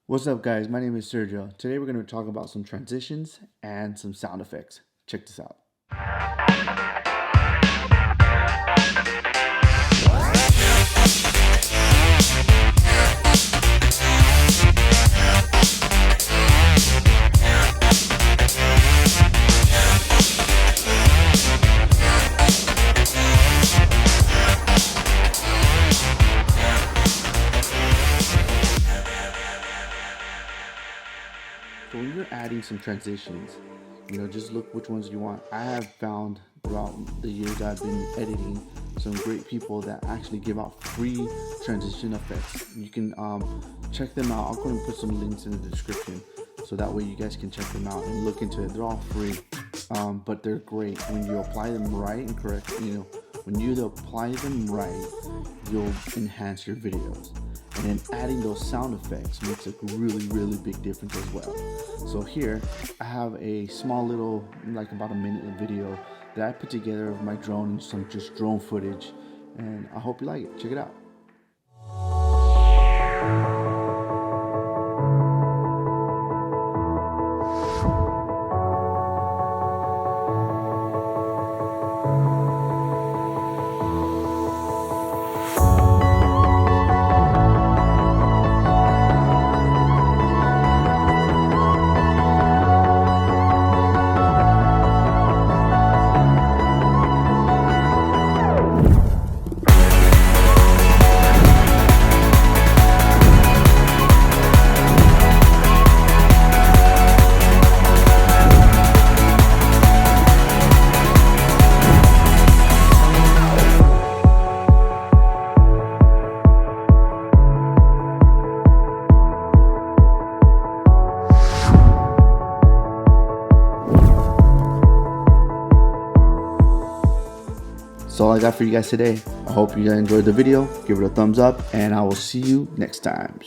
What's up, guys? My name is Sergio. Today we're going to talk about some transitions and some sound effects. Check this out. So when you're adding some transitions, just look which ones you want. I have found throughout the years that I've been editing some great people that actually give out free transition effects. You can check them out. I'll go and put some links in the description so that way you guys can check them out and look into it. They're all free, but they're great when you apply them right and correct. When you apply them right, you'll enhance your videos. And then adding those sound effects makes a really big difference as well. So here I have a small little, like about a minute video that I put together of my drone and some just drone footage, and I hope you like it. Check it out. That's all I got for you guys today. I hope you guys enjoyed the video. Give it a thumbs up, and I will see you next time.